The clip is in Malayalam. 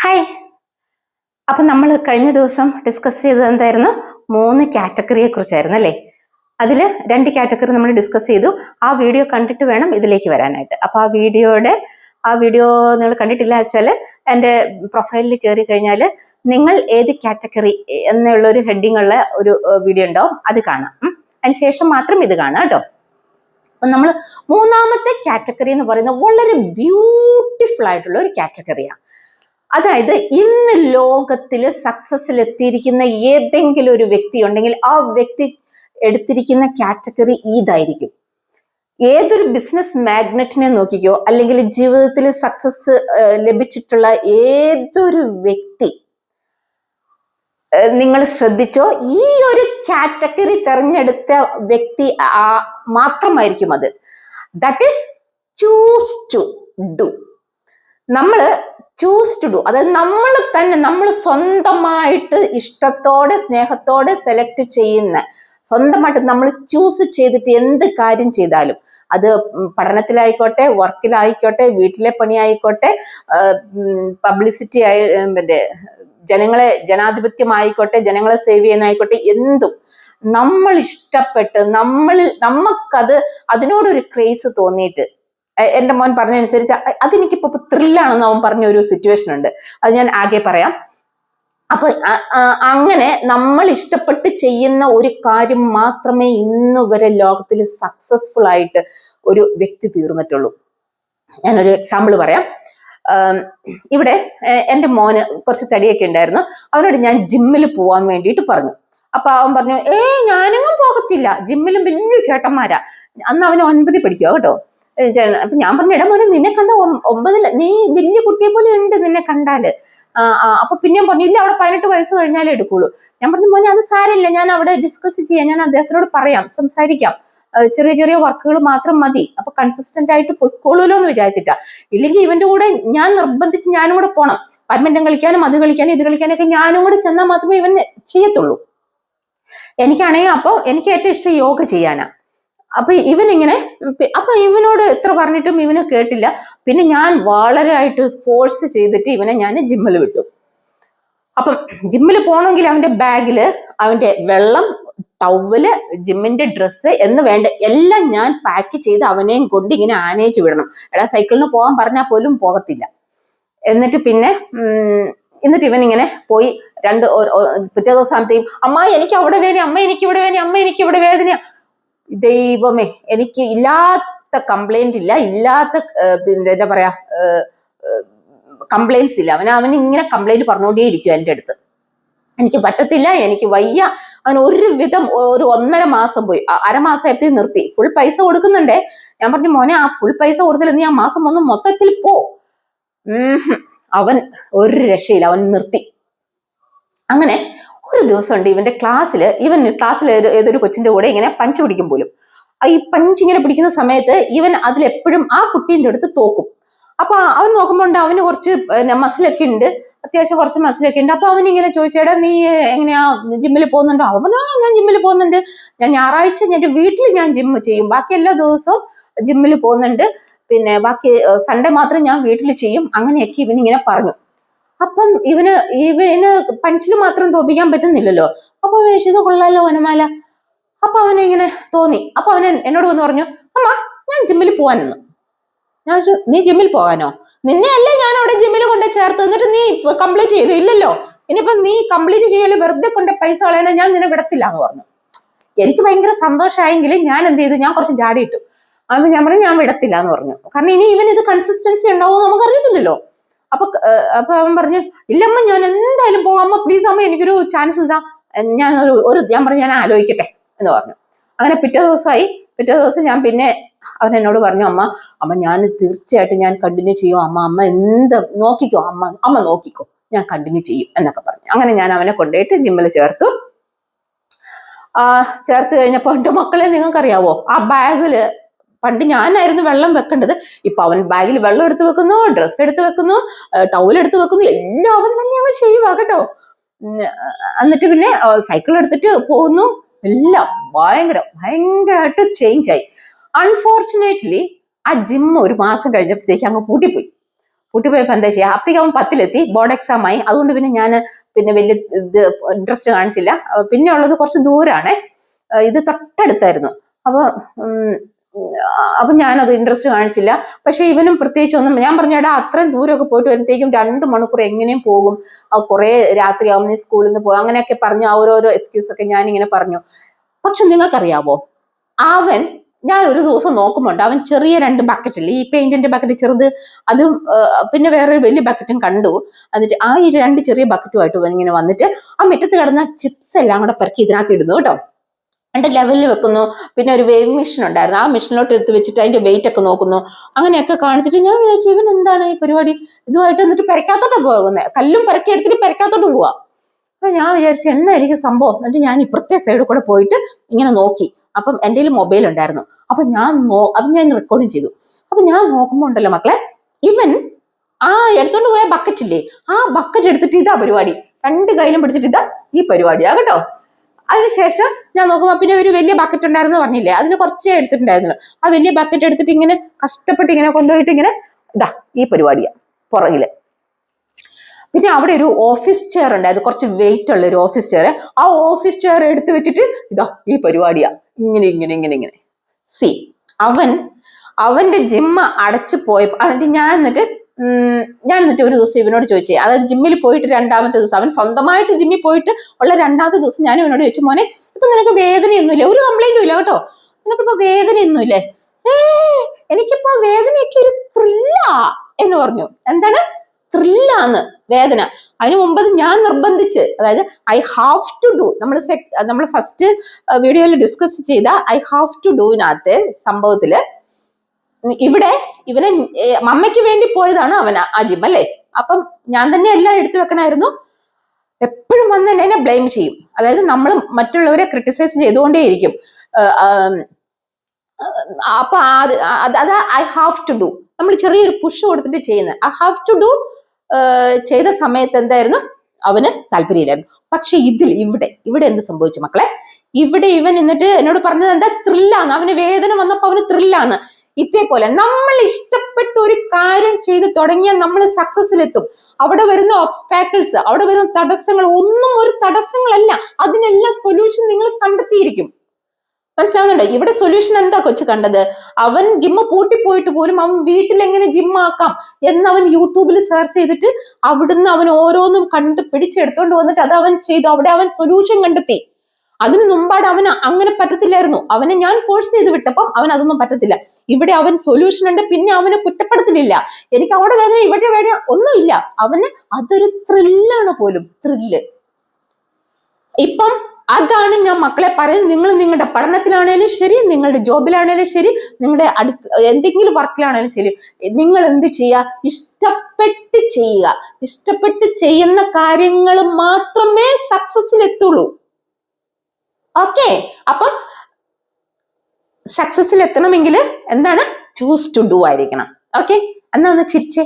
ഹായ്. അപ്പം നമ്മൾ കഴിഞ്ഞ ദിവസം ഡിസ്കസ് ചെയ്തത് എന്തായിരുന്നു? 3 കാറ്റഗറിയെ കുറിച്ചായിരുന്നു അല്ലേ? അതിൽ 2 കാറ്റഗറി നമ്മൾ ഡിസ്കസ് ചെയ്തു. ആ വീഡിയോ കണ്ടിട്ട് വേണം ഇതിലേക്ക് വരാനായിട്ട്. അപ്പോൾ ആ വീഡിയോ നിങ്ങൾ കണ്ടിട്ടില്ല വെച്ചാൽ എൻ്റെ പ്രൊഫൈലിൽ കയറി കഴിഞ്ഞാൽ നിങ്ങൾ ഏത് കാറ്റഗറി എന്നുള്ളൊരു ഹെഡിങ് ഉള്ള ഒരു വീഡിയോ ഉണ്ടാവും, അത് കാണാം. അതിനുശേഷം മാത്രം ഇത് കാണാം കേട്ടോ. അപ്പം നമ്മൾ 3ാമത്തെ കാറ്റഗറി എന്ന് പറയുന്നത് വളരെ ബ്യൂട്ടിഫുൾ ആയിട്ടുള്ള ഒരു കാറ്റഗറിയാണ്. അതായത് ഇന്ന് ലോകത്തില് സക്സസിൽ എത്തിയിരിക്കുന്ന ഏതെങ്കിലും ഒരു വ്യക്തി ഉണ്ടെങ്കിൽ ആ വ്യക്തി എടുത്തിരിക്കുന്ന കാറ്റഗറി ഇതായിരിക്കും. ഏതൊരു ബിസിനസ് മാഗ്നറ്റിനെ നോക്കിക്കോ, അല്ലെങ്കിൽ ജീവിതത്തിൽ സക്സസ് ലഭിച്ചിട്ടുള്ള ഏതൊരു വ്യക്തി നിങ്ങൾ ശ്രദ്ധിച്ചോ, ഈ ഒരു കാറ്റഗറി തെരഞ്ഞെടുത്ത വ്യക്തി മാത്രമായിരിക്കും അത്. That is choose to do. നമ്മള് ചൂസ് ടു ഡു, അതായത് നമ്മൾ സ്വന്തമായിട്ട് ഇഷ്ടത്തോടെ സ്നേഹത്തോടെ സെലക്ട് ചെയ്യുന്ന, സ്വന്തമായിട്ട് നമ്മൾ ചൂസ് ചെയ്തിട്ട് എന്ത് കാര്യം ചെയ്താലും, അത് പഠനത്തിലായിക്കോട്ടെ, വർക്കിലായിക്കോട്ടെ, വീട്ടിലെ പണിയായിക്കോട്ടെ, പബ്ലിസിറ്റി ജനാധിപത്യമായിക്കോട്ടെ, ജനങ്ങളെ സേവ് ചെയ്യുന്നതായിക്കോട്ടെ, എന്തും നമ്മൾ ഇഷ്ടപ്പെട്ട് നമുക്കത് അതിനോടൊരു ക്രേസ് തോന്നിയിട്ട്, എൻ്റെ മോൻ പറഞ്ഞതനുസരിച്ച് അതെനിക്കിപ്പോ ത്രില്ലാണെന്ന് അവൻ പറഞ്ഞ ഒരു സിറ്റുവേഷൻ ഉണ്ട്, അത് ഞാൻ ആകെ പറയാം. അപ്പൊ അങ്ങനെ നമ്മൾ ഇഷ്ടപ്പെട്ട് ചെയ്യുന്ന ഒരു കാര്യം മാത്രമേ ഇന്ന് വരെ ലോകത്തിൽ സക്സസ്ഫുൾ ആയിട്ട് ഒരു വ്യക്തി തീർന്നിട്ടുള്ളൂ. ഞാനൊരു എക്സാമ്പിൾ പറയാം. ഇവിടെ എൻ്റെ മോന് കുറച്ച് തടിയൊക്കെ ഉണ്ടായിരുന്നു. അവനോട് ഞാൻ ജിമ്മിൽ പോവാൻ വേണ്ടിയിട്ട് പറഞ്ഞു. അപ്പൊ അവൻ പറഞ്ഞു, ഞാനങ്ങും പോകത്തില്ല, ജിമ്മിലും വലിയ ചേട്ടന്മാരാ. അന്ന് അവന് 9ൽ പഠിക്കുക കേട്ടോ. അപ്പൊ ഞാൻ പറഞ്ഞു, എടാ മോനെ, നിന്നെ കണ്ട 9ൽ നീ വലിയ കുട്ടിയെ പോലെ ഉണ്ട് നിന്നെ കണ്ടാല്. അപ്പൊ പിന്നെ പറഞ്ഞു, ഇല്ല, അവിടെ 18 വയസ്സ് കഴിഞ്ഞാലേ എടുക്കുള്ളൂ. ഞാൻ പറഞ്ഞു, മോനെ അത് സാരമില്ല, ഞാൻ അവിടെ ഡിസ്കസ് ചെയ്യാം, ഞാൻ അദ്ദേഹത്തിനോട് പറയാം, സംസാരിക്കാം, ചെറിയ ചെറിയ വർക്കുകൾ മാത്രം മതി, അപ്പൊ കൺസിസ്റ്റന്റ് ആയിട്ട് പൊയ്ക്കോളൂല്ലോ എന്ന് വിചാരിച്ചിട്ടാ. ഇല്ലെങ്കിൽ ഇവന്റെ കൂടെ ഞാൻ നിർബന്ധിച്ച് ഞാനും കൂടെ പോണം, ബാഡ്മിന്റൺ കളിക്കാനും അത് കളിക്കാനും ഇത് കളിക്കാനൊക്കെ ഞാനും കൂടെ ചെന്നാൽ മാത്രമേ ഇവൻ ചെയ്യത്തുള്ളൂ. എനിക്കാണെങ്കിൽ അപ്പൊ എനിക്ക് ഏറ്റവും ഇഷ്ടം യോഗ ചെയ്യാനാ. അപ്പൊ ഇവനോട് എത്ര പറഞ്ഞിട്ടും ഇവന് കേട്ടില്ല. പിന്നെ ഞാൻ വളരെ ആയിട്ട് ഫോഴ്സ് ചെയ്തിട്ട് ഇവനെ ഞാൻ ജിമ്മിൽ വിട്ടു. അപ്പം ജിമ്മിൽ പോകണമെങ്കിൽ അവന്റെ ബാഗില് അവന്റെ വെള്ളം, ടവല്, ജിമ്മിന്റെ ഡ്രസ്സ് എന്ന് വേണ്ട എല്ലാം ഞാൻ പാക്ക് ചെയ്ത് അവനെയും കൊണ്ട് ഇങ്ങനെ ആനയിച്ച് വിടണം. എടാ, സൈക്കിളിന് പോകാൻ പറഞ്ഞാൽ പോലും പോകത്തില്ല. എന്നിട്ട് ഇവൻ ഇങ്ങനെ പോയി പിറ്റേ ദിവസം ആകുമ്പോഴത്തേക്കും, അമ്മ എനിക്ക് അവിടെ വേദന, അമ്മ എനിക്ക് ഇവിടെ വേദന, അമ്മ എനിക്ക് ഇവിടെ വേദന. ദൈവമേ, എനിക്ക് ഇല്ലാത്ത കംപ്ലൈന്റ് ഇല്ല, ഇല്ലാത്ത എന്താ പറയാ കംപ്ലൈന്റ്സ് ഇല്ല. അവൻ ഇങ്ങനെ കംപ്ലൈന്റ് പറഞ്ഞുകൊണ്ടേയിരിക്കും എൻ്റെ അടുത്ത്. എനിക്ക് പറ്റത്തില്ല, എനിക്ക് വയ്യ. അവൻ ഒരു വിധം ഒരു 1.5 മാസം പോയി. അരമാസമായപ്പോഴത്തേ നിർത്തി. ഫുൾ പൈസ കൊടുക്കുന്നുണ്ടേ. ഞാൻ പറഞ്ഞു, മോനെ, ആ ഫുൾ പൈസ കൊടുത്തില്ല, നീ ആ മാസം ഒന്ന് മൊത്തത്തിൽ പോ. അവൻ ഒരു രക്ഷയില്ല, അവൻ നിർത്തി. അങ്ങനെ ഒരു ദിവസം ഉണ്ട്, ഇവൻ ക്ലാസ്സിൽ ഏതൊരു കൊച്ചിന്റെ കൂടെ ഇങ്ങനെ പഞ്ച് പിടിക്കും പോലും. ഈ പഞ്ച് ഇങ്ങനെ പിടിക്കുന്ന സമയത്ത് ഇവൻ അതിലെപ്പോഴും ആ കുട്ടീൻ്റെ അടുത്ത് തോക്കും. അപ്പൊ അവൻ നോക്കുമ്പോണ്ട് അവന് കുറച്ച് മസിലൊക്കെ ഉണ്ട്, അത്യാവശ്യം കുറച്ച് മസിലൊക്കെ ഉണ്ട്. അപ്പൊ അവനിങ്ങനെ ചോദിച്ചേടാ, നീ എങ്ങനെയാ ജിമ്മിൽ പോകുന്നുണ്ടോ? അവൻ ഞാൻ ജിമ്മിൽ പോകുന്നുണ്ട്, ഞാൻ ഞായറാഴ്ച എൻ്റെ വീട്ടിൽ ഞാൻ ജിമ്മ് ചെയ്യും, ബാക്കി എല്ലാ ദിവസവും ജിമ്മിൽ പോകുന്നുണ്ട്, പിന്നെ ബാക്കി സൺഡേ മാത്രം ഞാൻ വീട്ടിൽ ചെയ്യും, അങ്ങനെയൊക്കെ ഇവനിങ്ങനെ പറഞ്ഞു. അപ്പം ഇവന് പഞ്ചിൽ മാത്രം തോപ്പിക്കാൻ പറ്റുന്നില്ലല്ലോ. അപ്പൊ ഇത് കൊള്ളാലോ വനമാല. അപ്പൊ അവനിങ്ങനെ തോന്നി. അപ്പൊ അവൻ എന്നോട് വന്ന് പറഞ്ഞു, അമ്മ, ഞാൻ ജിമ്മിൽ പോവാനെന്നു. ഞാൻ, നീ ജിമ്മിൽ പോകാനോ? നിന്നെ അല്ലേ ഞാൻ അവിടെ ജിമ്മിൽ കൊണ്ട് ചേർത്ത്, എന്നിട്ട് നീ കംപ്ലീറ്റ് ചെയ്തു ഇല്ലല്ലോ, ഇനിയിപ്പൊ നീ കംപ്ലീറ്റ് ചെയ്യല് വെറുതെ കൊണ്ട് പൈസ കളയാനോ, ഞാൻ നിന്നെ വിടത്തില്ല എന്ന് പറഞ്ഞു. എനിക്ക് ഭയങ്കര സന്തോഷമായെങ്കിലും ഞാൻ എന്ത് ചെയ്തു, ഞാൻ കുറച്ച് ജാടി ഇട്ടു. അപ്പൊ ഞാൻ പറഞ്ഞു, ഞാൻ വിടത്തില്ല എന്ന് പറഞ്ഞു. കാരണം ഇനി ഇവൻ ഇത് കൺസിസ്റ്റൻസി ഉണ്ടാവും നമുക്ക് അറിയത്തില്ലല്ലോ. അപ്പൊ അവൻ പറഞ്ഞു, ഇല്ലമ്മ, ഞാൻ എന്തായാലും പോവാം, അമ്മ പ്ലീസ് അമ്മ, എനിക്കൊരു ചാൻസ് ഇതാ, ഞാൻ പറഞ്ഞു, ഞാൻ ആലോചിക്കട്ടെ എന്ന് പറഞ്ഞു. അങ്ങനെ പിറ്റേ ദിവസം ഞാൻ പിന്നെ അവൻ എന്നോട് പറഞ്ഞു, അമ്മ ഞാൻ തീർച്ചയായിട്ടും ഞാൻ കണ്ടിന്യൂ ചെയ്യും, അമ്മ എന്ത് നോക്കിക്കോ, അമ്മ നോക്കിക്കോ, ഞാൻ കണ്ടിന്യൂ ചെയ്യും എന്നൊക്കെ പറഞ്ഞു. അങ്ങനെ ഞാൻ അവനെ കൊണ്ടുപോയിട്ട് ജിമ്മിൽ ചേർത്തു കഴിഞ്ഞപ്പോ, എൻ്റെ മക്കളെ, നിങ്ങൾക്കറിയാവോ, ആ ബാഗില് പണ്ട് ഞാനായിരുന്നു വെള്ളം വെക്കേണ്ടത്, ഇപ്പൊ അവൻ ബാഗിൽ വെള്ളം എടുത്ത് വെക്കുന്നു, ഡ്രസ്സ് എടുത്ത് വെക്കുന്നു, ടവൽ എടുത്ത് വെക്കുന്നു, എല്ലാം അവൻ തന്നെ അങ്ങ് ചെയ്യുക കേട്ടോ. എന്നിട്ട് പിന്നെ സൈക്കിൾ എടുത്തിട്ട് പോകുന്നു, എല്ലാം ഭയങ്കരമായിട്ട് ചേഞ്ച് ആയി. അൺഫോർച്ചുനേറ്റ്ലി ആ ജിം ഒരു മാസം കഴിഞ്ഞപ്പോഴത്തേക്ക് അങ്ങ് പൂട്ടിപ്പോയി. പൂട്ടിപ്പോയപ്പോ എന്താ ചെയ്യുക, അപ്പത്തേക്ക് അവൻ 10ലെത്തി, ബോർഡ് എക്സാം ആയി. അതുകൊണ്ട് പിന്നെ ഞാൻ പിന്നെ വലിയ ഇത് ഇൻട്രസ്റ്റ് കാണിച്ചില്ല. പിന്നെ ഉള്ളത് കുറച്ച് ദൂരാണ്, ഇത് തൊട്ടടുത്തായിരുന്നു. അപ്പൊ ഞാനത് ഇൻട്രസ്റ്റ് കാണിച്ചില്ല. പക്ഷെ ഇവനും പ്രത്യേകിച്ച് ഒന്നും, ഞാൻ പറഞ്ഞാടാ അത്രയും ദൂരമൊക്കെ പോയിട്ട് വരുമ്പോഴത്തേക്കും 2 മണിക്കൂർ എങ്ങനെയും പോകും, കുറെ രാത്രിയാവും, നീ സ്കൂളിൽ നിന്ന് പോകും, അങ്ങനെയൊക്കെ പറഞ്ഞു ഓരോരോ എക്സ്ക്യൂസ് ഒക്കെ ഞാൻ ഇങ്ങനെ പറഞ്ഞു. പക്ഷെ നിങ്ങൾക്കറിയാവോ, ഞാൻ ഒരു ദിവസം നോക്കുമ്പോണ്ട് അവൻ ചെറിയ 2 ബക്കറ്റിൽ, ഈ പെയിന്റിന്റെ ബക്കറ്റ് ചെറുത്, അതും പിന്നെ വേറെ വലിയ ബക്കറ്റും കണ്ടു. എന്നിട്ട് ഈ 2 ചെറിയ ബക്കറ്റുമായിട്ട് അവൻ ഇങ്ങനെ വന്നിട്ട് ആ മുറ്റത്ത് കിടന്ന ചിപ്സ് എല്ലാം കൂടെ പെറുക്കി ഇതിനകത്ത് ഇടുന്നു കേട്ടോ. അതിന്റെ ലെവലിൽ വെക്കുന്നു. പിന്നെ ഒരു വേവ് മെഷീൻ ഉണ്ടായിരുന്നു, ആ മെഷീനിലോട്ട് എടുത്ത് വെച്ചിട്ട് അതിന്റെ വെയിറ്റ് ഒക്കെ നോക്കുന്നു. അങ്ങനെയൊക്കെ കാണിച്ചിട്ട് ഞാൻ വിചാരിച്ചു ഇവൻ എന്താണ് ഈ പരിപാടി, ഇതുമായിട്ട് എന്നിട്ട് പെരക്കാത്തോട്ടാ പോകുന്നത്, കല്ലും പെരക്കി എടുത്തിട്ട് പെരക്കാത്തോട്ട് പോവാ. അപ്പൊ ഞാൻ വിചാരിച്ചു എന്നായിരിക്കും സംഭവം. എന്നിട്ട് ഞാൻ ഇപ്പുറത്തെ സൈഡിൽ കൂടെ പോയിട്ട് ഇങ്ങനെ നോക്കി. അപ്പം എൻ്റെ കയ്യിൽ മൊബൈൽ ഉണ്ടായിരുന്നു. അപ്പൊ ഞാൻ റെക്കോർഡിങ് ചെയ്തു. അപ്പൊ ഞാൻ നോക്കുമ്പോ ഉണ്ടല്ലോ മക്കളെ, ഇവൻ എടുത്തോണ്ട് പോയ ബക്കറ്റ് ഇല്ലേ, ആ ബക്കറ്റ് എടുത്തിട്ട് ഇതാ പരിപാടി, 2 കയ്യിലും പിടിച്ചിട്ട് ഇതാ ഈ പരിപാടിയാ കേട്ടോ. അതിനുശേഷം ഞാൻ നോക്കുമ്പോ പിന്നെ ഒരു വലിയ ബക്കറ്റ് ഉണ്ടായിരുന്നു പറഞ്ഞില്ലേ, അതിന് കുറച്ചേ എടുത്തിട്ടുണ്ടായിരുന്നല്ലോ. ആ വലിയ ബക്കറ്റ് എടുത്തിട്ട് ഇങ്ങനെ കഷ്ടപ്പെട്ട് ഇങ്ങനെ കൊണ്ടുപോയിട്ട് ഇങ്ങനെ ഇതാ ഈ പരിപാടിയാ പുറകില്. പിന്നെ അവിടെ ഒരു ഓഫീസ് ചെയർ ഉണ്ടായിരുന്നു, കുറച്ച് വെയിറ്റ് ഉള്ള ഒരു ഓഫീസ് ചെയർ. ആ ഓഫീസ് ചെയർ എടുത്ത് വെച്ചിട്ട് ഇതാ ഈ പരിപാടിയാ, ഇങ്ങനെ ഇങ്ങനെ ഇങ്ങനെ ഇങ്ങനെ. സി അവന്റെ ജിമ്മ അടച്ചു പോയപ്പോ ഞാൻ എന്നിട്ട് ഒരു ദിവസം ഇവനോട് ചോദിച്ചേ, അതായത് ജിമ്മിൽ പോയിട്ട് 2ാമത്തെ ദിവസം, അവൻ സ്വന്തമായിട്ട് ജിമ്മിൽ പോയിട്ട് ഉള്ള 2ാമത്തെ ദിവസം ഞാൻ ഇവനോട് ചോദിച്ചു, മോനെ ഇപ്പൊ നിനക്ക് വേദനയൊന്നുമില്ല, ഒരു കംപ്ലൈന്റും ഇല്ല കേട്ടോ, നിനക്കിപ്പോ വേദനയൊന്നുമില്ലേ? എനിക്കിപ്പോ വേദനയൊക്കെ ഒരു ത്രില്ലാ എന്ന് പറഞ്ഞു. എന്താണ് ത്രില്ലാന്ന് വേദന? അതിനു മുമ്പ് ഞാൻ നിർബന്ധിച്ച്, അതായത് ഐ ഹാവ് ടു ഡു, നമ്മൾ ഫസ്റ്റ് വീഡിയോയിൽ ഡിസ്കസ് ചെയ്ത ഐ ഹാവ് ടു ഡൂവിനകത്ത് സംഭവത്തില് ഇവിടെ ഇവനെ മമ്മയ്ക്ക് വേണ്ടി പോയതാണ് അവൻ ആ ജിം അല്ലേ. അപ്പം ഞാൻ തന്നെ എല്ലാം എടുത്തു വെക്കണമായിരുന്നു. എപ്പോഴും വന്ന് എന്നെ ബ്ലെയിം ചെയ്യും, അതായത് നമ്മൾ മറ്റുള്ളവരെ ക്രിട്ടിസൈസ് ചെയ്തുകൊണ്ടേയിരിക്കും. അപ്പൊ അത് ഐ ഹാവ് ടു ഡു, നമ്മൾ ചെറിയൊരു പുഷ് കൊടുത്തിട്ട് ചെയ്യുന്നത്. ഐ ഹാവ് ടു ഡു ചെയ്ത സമയത്ത് എന്തായിരുന്നു, അവന് താല്പര്യമില്ലായിരുന്നു. പക്ഷെ ഇവിടെ എന്ത് സംഭവിച്ചു മക്കളെ, ഇവിടെ ഇവൻ എന്നിട്ട് എന്നോട് പറഞ്ഞത് എന്താ, ത്രില്ലാണ്, അവന് വേദന വന്നപ്പോ അവന് ത്രില്ലാണ്. ഇതേപോലെ നമ്മൾ ഇഷ്ടപ്പെട്ട ഒരു കാര്യം ചെയ്ത് തുടങ്ങിയാൽ നമ്മൾ സക്സസിലെത്തും. അവിടെ വരുന്ന ഒബ്സ്റ്റാക്കിൾസ്, അവിടെ വരുന്ന തടസ്സങ്ങൾ ഒന്നും ഒരു തടസ്സങ്ങളല്ല, അതിനെല്ലാം സൊല്യൂഷൻ നിങ്ങൾ കണ്ടെത്തിയിരിക്കും. മനസ്സിലാവുന്നുണ്ടോ? ഇവിടെ സൊല്യൂഷൻ എന്താ കൊച്ചു കണ്ടത്, അവൻ ജിമ്മ് പൂട്ടിപ്പോയിട്ട് പോലും അവൻ വീട്ടിൽ എങ്ങനെ ജിമ്മാക്കാം എന്നവൻ യൂട്യൂബിൽ സെർച്ച് ചെയ്തിട്ട് അവിടുന്ന് അവൻ ഓരോന്നും കണ്ട് പിടിച്ചെടുത്തോണ്ട് വന്നിട്ട് അത് അവൻ ചെയ്തു. അവിടെ അവൻ സൊല്യൂഷൻ കണ്ടെത്തി. അതിന് മുമ്പാട് അവന് അങ്ങനെ പറ്റത്തില്ലായിരുന്നു. അവനെ ഞാൻ ഫോഴ്സ് ചെയ്ത് വിട്ടപ്പം അവൻ അതൊന്നും പറ്റത്തില്ല. ഇവിടെ അവൻ സൊല്യൂഷൻ ഉണ്ട്, പിന്നെ അവന് കുറ്റപ്പെടുത്തലില്ല. എനിക്ക് അവിടെ വേദന ഇവിടെ വേദന ഒന്നുമില്ല, അവന് അതൊരു ത്രില്ലാണ് പോലും, ത്രില്ല്. ഇപ്പം അതാണ് ഞാൻ മക്കളെ പറയുന്നത്. നിങ്ങൾ നിങ്ങളുടെ പഠനത്തിലാണേലും ശരി, നിങ്ങളുടെ ജോബിലാണേലും ശരി, നിങ്ങളുടെ എന്തെങ്കിലും വർക്കിലാണേലും ശരി, നിങ്ങൾ എന്ത് ചെയ്യുക, ഇഷ്ടപ്പെട്ട് ചെയ്യുക. ഇഷ്ടപ്പെട്ട് ചെയ്യുന്ന കാര്യങ്ങൾ മാത്രമേ സക്സസിൽ എത്തുള്ളൂ. ഓക്കെ, അപ്പം സക്സസിൽ എത്തണമെങ്കിൽ എന്താണ്, ചൂസ് ടു ഡു ആയിരിക്കണം. ഓക്കെ, എന്നാ ഒന്ന് ചിരിച്ചേ.